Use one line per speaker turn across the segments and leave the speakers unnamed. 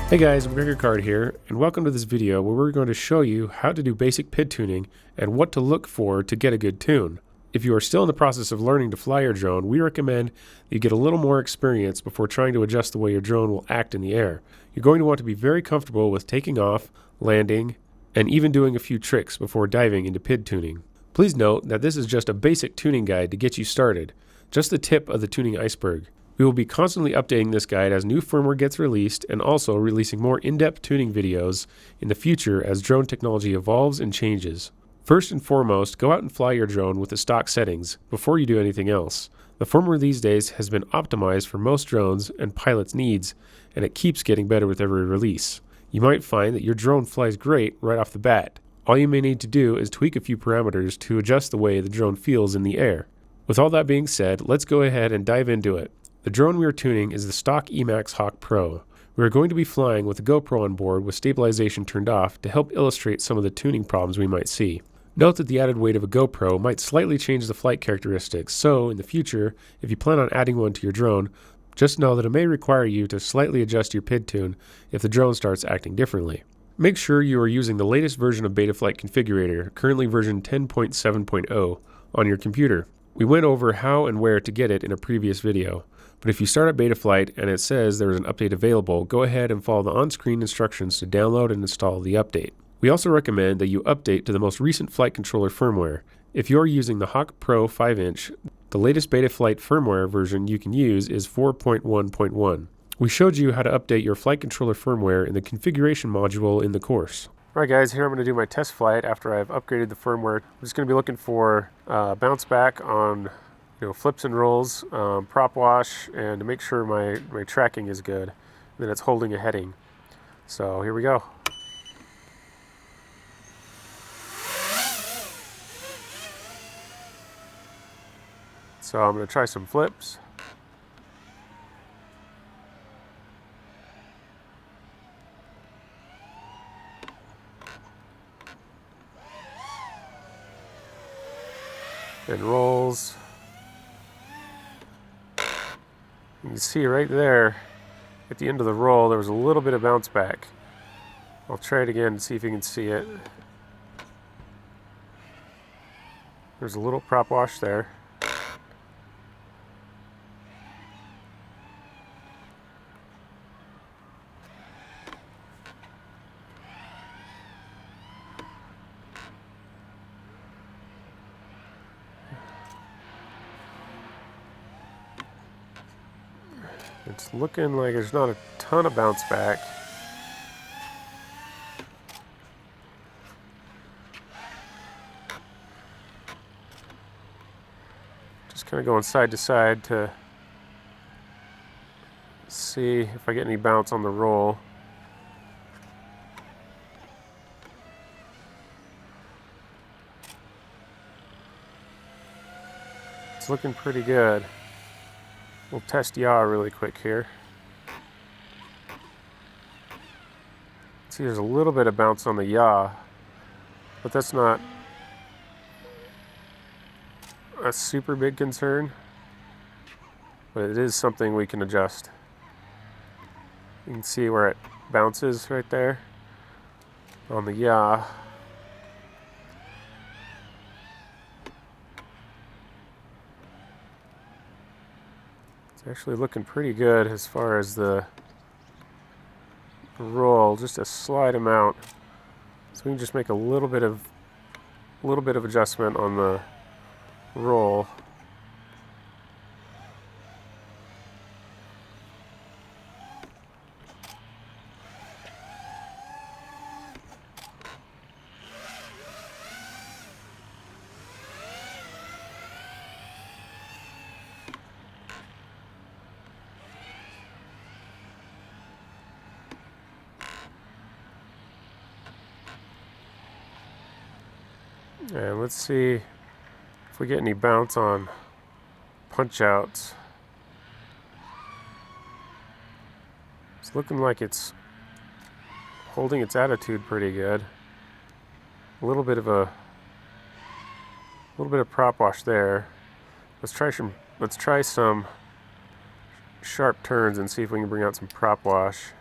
Hey guys, McGregor Card here, and welcome to this video where we're going to show you how to do basic PID tuning and what to look for to get a good tune. If you are still in the process of learning to fly your drone, we recommend that you get a little more experience before trying to adjust the way your drone will act in the air. You're going to want to be very comfortable with taking off, landing, and even doing a few tricks before diving into PID tuning. Please note that this is just a basic tuning guide to get you started, just the tip of the tuning iceberg. We will be constantly updating this guide as new firmware gets released and also releasing more in-depth tuning videos in the future as drone technology evolves and changes. First and foremost, go out and fly your drone with the stock settings before you do anything else. The firmware these days has been optimized for most drones and pilots' needs, and it keeps getting better with every release. You might find that your drone flies great right off the bat. All you may need to do is tweak a few parameters to adjust the way the drone feels in the air. With all that being said, let's go ahead and dive into it. The drone we are tuning is the stock Emax Hawk Pro. We are going to be flying with a GoPro on board with stabilization turned off to help illustrate some of the tuning problems we might see. Note that the added weight of a GoPro might slightly change the flight characteristics, so in the future, if you plan on adding one to your drone, just know that it may require you to slightly adjust your PID tune if the drone starts acting differently. Make sure you are using the latest version of Betaflight Configurator, currently version 10.7.0, on your computer. We went over how and where to get it in a previous video. But if you start at Betaflight and it says there is an update available, go ahead and follow the on-screen instructions to download and install the update. We also recommend that you update to the most recent flight controller firmware. If you're using the Hawk Pro 5-inch, the latest Betaflight firmware version you can use is 4.1.1. We showed you how to update your flight controller firmware in the configuration module in the course. Alright guys, here I'm going to do my test flight after I've upgraded the firmware. I'm just going to be looking for bounce back on flips and rolls, prop wash, and to make sure my tracking is good, and that it's holding a heading. So here we go. So I'm going to try some flips. And rolls. You can see right there at the end of the roll there was a little bit of bounce back. I'll try it again to see if you can see it. There's a little prop wash there. It's looking like there's not a ton of bounce back. Just kind of going side to side to see if I get any bounce on the roll. It's looking pretty good. We'll test yaw really quick here. See, there's a little bit of bounce on the yaw, but that's not a super big concern, but it is something we can adjust. You can see where it bounces right there on the yaw. It's actually looking pretty good as far as the roll, just a slight amount. So we can just make a little bit of adjustment on the roll. And let's see if we get any bounce on punch outs. It's looking like it's holding its attitude pretty good. A little bit of prop wash there. Let's try some sharp turns and see if we can bring out some prop wash.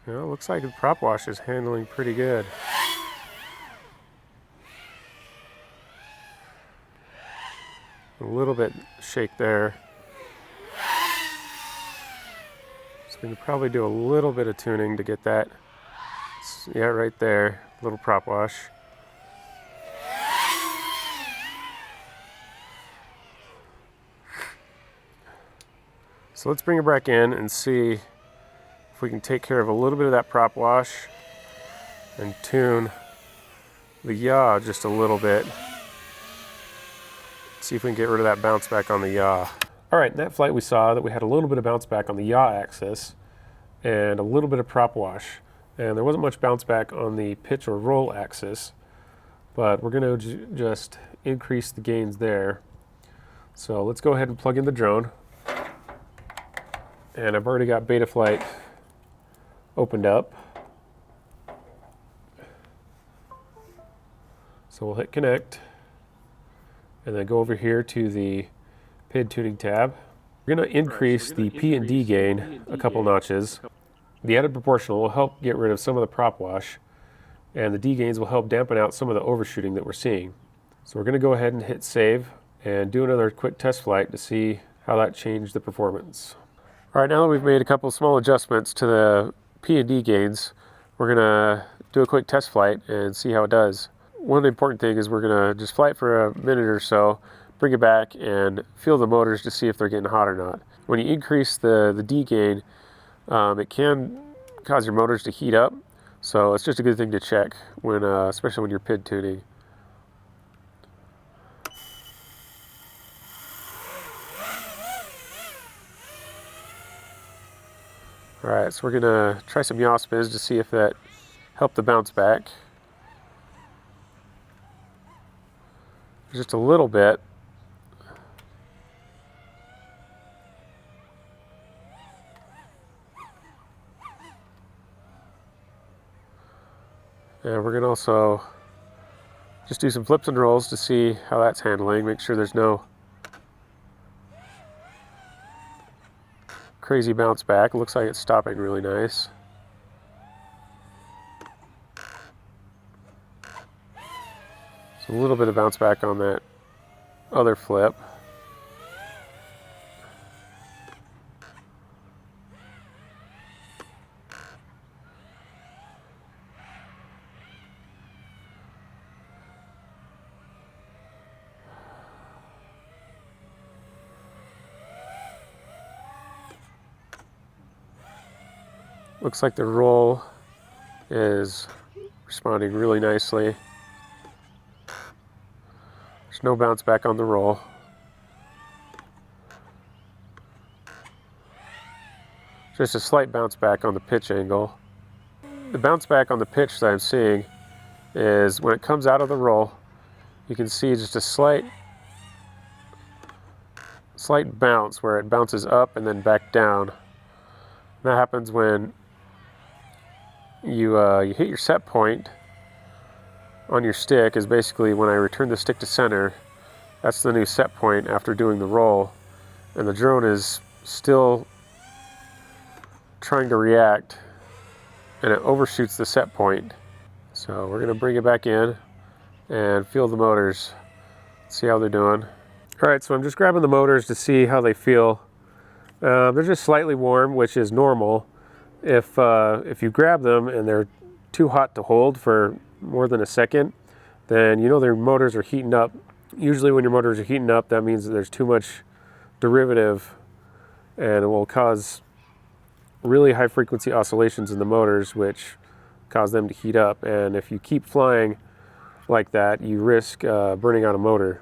You know, it looks like the prop wash is handling pretty good. A little bit shake there. So we can probably do a little bit of tuning to get that. Yeah, right there, little prop wash. So let's bring it back in and see if we can take care of a little bit of that prop wash and tune the yaw just a little bit. See if we can get rid of that bounce back on the yaw. All right, in that flight we saw that we had a little bit of bounce back on the yaw axis and a little bit of prop wash. And there wasn't much bounce back on the pitch or roll axis, but we're gonna just increase the gains there. So let's go ahead and plug in the drone. And I've already got Betaflight opened up. So we'll hit connect and then go over here to the PID tuning tab. We're going to increase the P&D gain a couple notches. The added proportional will help get rid of some of the prop wash, and the D gains will help dampen out some of the overshooting that we're seeing. So we're going to go ahead and hit save and do another quick test flight to see how that changed the performance. All right, now that we've made a couple small adjustments to the P&D gains, we're going to do a quick test flight and see how it does. One important thing is we're going to just fly it for a minute or so, bring it back and feel the motors to see if they're getting hot or not. When you increase the D gain, it can cause your motors to heat up, so it's just a good thing to check when, especially when you're PID tuning. All right, so we're gonna try some yaw spins to see if that helped the bounce back. Just a little bit. And we're gonna also just do some flips and rolls to see how that's handling. Make sure there's no crazy bounce back. It looks like it's stopping really nice. So a little bit of bounce back on that other flip. Looks like the roll is responding really nicely. There's no bounce back on the roll. Just a slight bounce back on the pitch angle. The bounce back on the pitch that I'm seeing is when it comes out of the roll, you can see just a slight bounce where it bounces up and then back down. That happens when you hit your set point on your stick. Is basically when I return the stick to center. That's the new set point after doing the roll, and the drone is still trying to react and it overshoots the set point. So we're going to bring it back in and feel the motors, see how they're doing. Alright, so I'm just grabbing the motors to see how they feel. They're just slightly warm, which is normal. If you grab them and they're too hot to hold for more than a second, then you know their motors are heating up. Usually when your motors are heating up, that means that there's too much derivative and it will cause really high frequency oscillations in the motors, which cause them to heat up. And if you keep flying like that, you risk burning out a motor.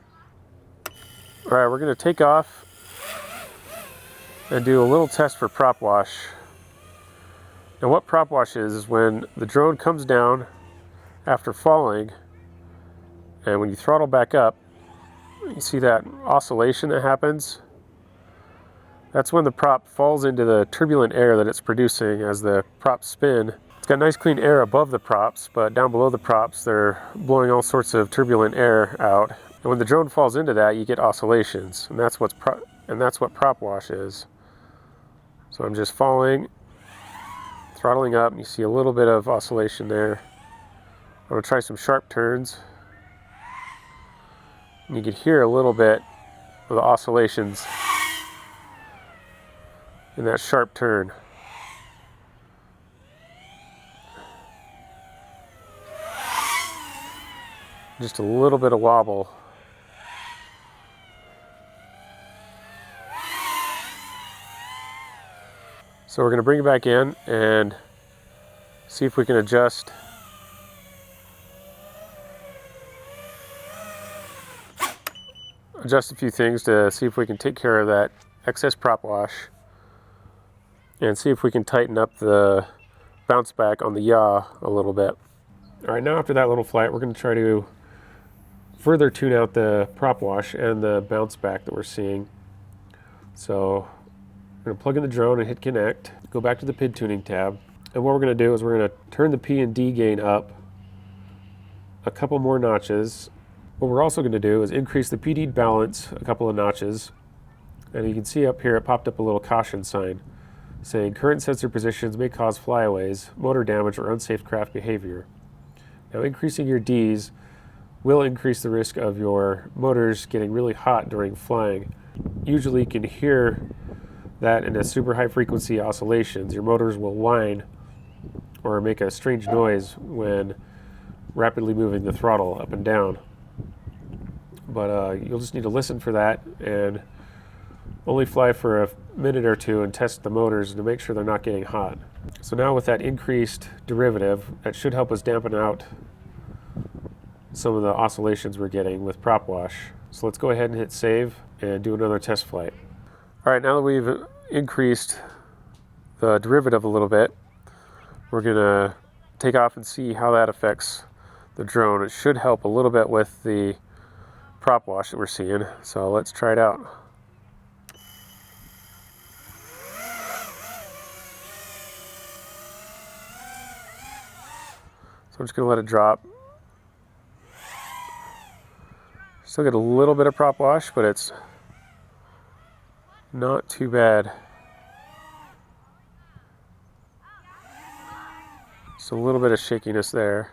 All right, we're going to take off and do a little test for prop wash. Now what prop wash is when the drone comes down after falling, and when you throttle back up, you see that oscillation that happens? That's when the prop falls into the turbulent air that it's producing as the props spin. It's got nice clean air above the props, but down below the props they're blowing all sorts of turbulent air out. And when the drone falls into that, you get oscillations, and that's what prop wash is. So I'm just falling, throttling up, and you see a little bit of oscillation there. I'm going to try some sharp turns. And you can hear a little bit of the oscillations in that sharp turn. Just a little bit of wobble. So we're going to bring it back in and see if we can adjust a few things to see if we can take care of that excess prop wash and see if we can tighten up the bounce back on the yaw a little bit. All right, now after that little flight, we're going to try to further tune out the prop wash and the bounce back that we're seeing. So we're going to plug in the drone and hit connect, go back to the PID tuning tab, and what we're going to do is we're going to turn the P and D gain up a couple more notches. What we're also going to do is increase the PD balance a couple of notches, and you can see up here it popped up a little caution sign saying current sensor positions may cause flyaways, motor damage, or unsafe craft behavior. Now increasing your Ds will increase the risk of your motors getting really hot during flying. Usually you can hear that in a super high frequency oscillations. Your motors will whine or make a strange noise when rapidly moving the throttle up and down. But you'll just need to listen for that and only fly for a minute or two and test the motors to make sure they're not getting hot. So now with that increased derivative, that should help us dampen out some of the oscillations we're getting with prop wash. So let's go ahead and hit save and do another test flight. All right, now that we've increased the derivative a little bit, we're gonna take off and see how that affects the drone. It should help a little bit with the prop wash that we're seeing. So let's try it out. So I'm just gonna let it drop. Still get a little bit of prop wash, but it's not too bad. Just a little bit of shakiness there.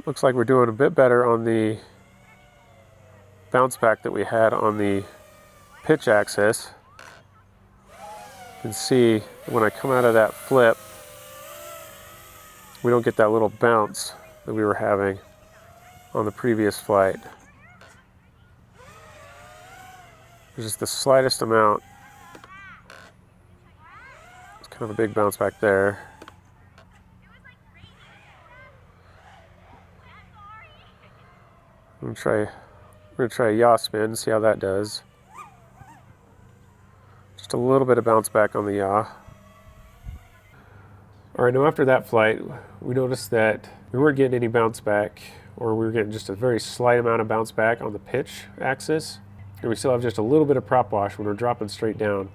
Looks like we're doing a bit better on the bounce back that we had on the pitch axis. You can see when I come out of that flip, we don't get that little bounce that we were having on the previous flight. There's just the slightest amount. It's kind of a big bounce back there. We're gonna try a yaw spin, see how that does. Just a little bit of bounce back on the yaw. All right, now after that flight, we noticed that we weren't getting any bounce back, or we were getting just a very slight amount of bounce back on the pitch axis, and we still have just a little bit of prop wash when we're dropping straight down.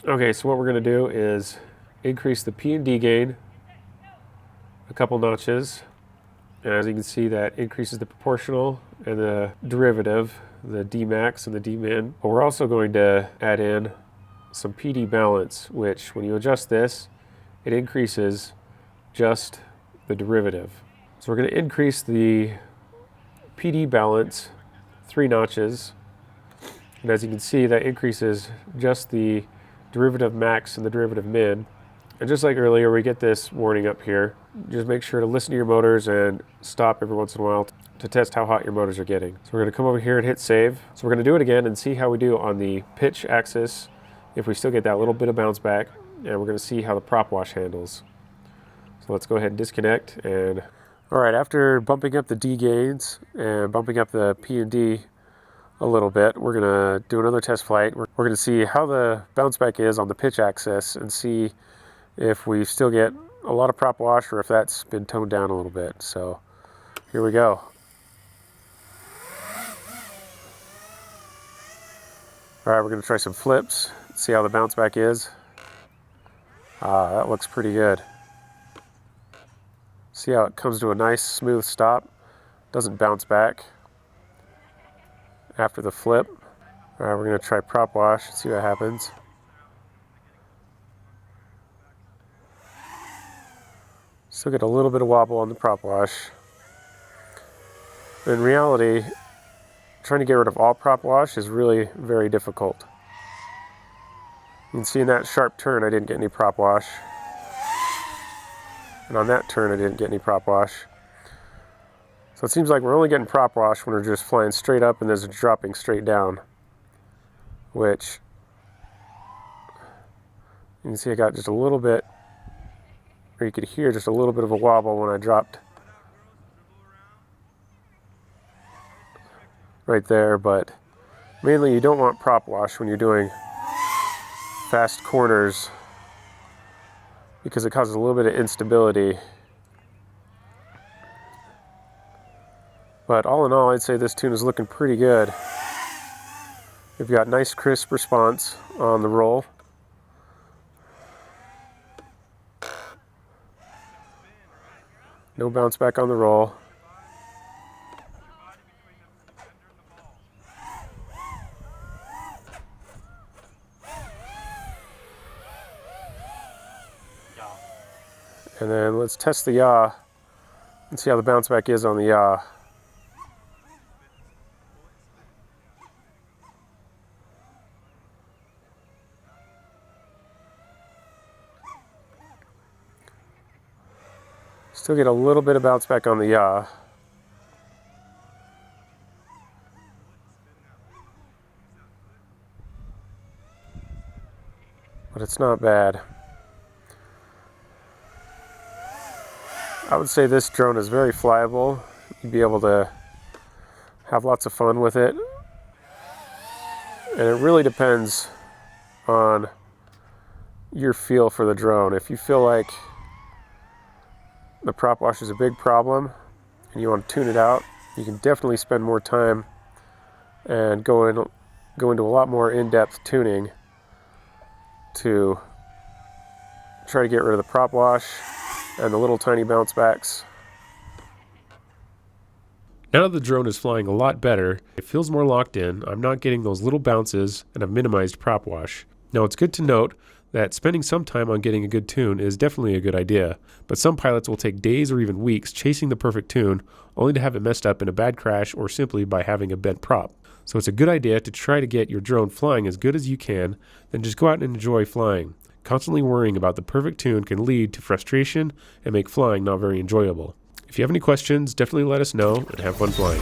Okay, so what we're gonna do is increase the P and D gain a couple notches. And as you can see, that increases the proportional and the derivative, the D max and the D min. But we're also going to add in some PD balance, which when you adjust this, it increases just the derivative. So we're going to increase the PD balance 3 notches. And as you can see, that increases just the derivative max and the derivative min. And just like earlier, we get this warning up here. Just make sure to listen to your motors and stop every once in a while to test how hot your motors are getting. So we're going to come over here and hit save. So we're going to do it again and see how we do on the pitch axis, if we still get that little bit of bounce back, and we're going to see how the prop wash handles. So let's go ahead and disconnect. And all right, after bumping up the D gains and bumping up the P and D a little bit, we're going to do another test flight. We're going to see how the bounce back is on the pitch axis and see if we still get a lot of prop wash or if that's been toned down a little bit. So here we go. All right, we're going to try some flips, see how the bounce back is. That looks pretty good. See how it comes to a nice smooth stop, doesn't bounce back after the flip. Alright, we're going to try prop wash, see what happens. Still get a little bit of wobble on the prop wash. In reality, trying to get rid of all prop wash is really very difficult. You can see in that sharp turn I didn't get any prop wash. And on that turn I didn't get any prop wash. So it seems like we're only getting prop wash when we're just flying straight up and there's a dropping straight down. Which, you can see I got just a little bit, or you could hear just a little bit of a wobble when I dropped right there, but mainly you don't want prop wash when you're doing fast corners because it causes a little bit of instability. But all in all, I'd say this tune is looking pretty good. We've got nice crisp response on the roll. No bounce back on the roll. And then let's test the yaw and see how the bounce back is on the yaw. Still get a little bit of bounce back on the yaw. But it's not bad. I would say this drone is very flyable. You'd be able to have lots of fun with it. And it really depends on your feel for the drone. If you feel like the prop wash is a big problem and you want to tune it out, you can definitely spend more time and go into a lot more in-depth tuning to try to get rid of the prop wash and the little tiny bounce backs. Now that the drone is flying a lot better, it feels more locked in, I'm not getting those little bounces, and I've minimized prop wash. Now it's good to note that spending some time on getting a good tune is definitely a good idea, but some pilots will take days or even weeks chasing the perfect tune only to have it messed up in a bad crash or simply by having a bent prop. So it's a good idea to try to get your drone flying as good as you can, then just go out and enjoy flying. Constantly worrying about the perfect tune can lead to frustration and make flying not very enjoyable. If you have any questions, definitely let us know and have fun flying.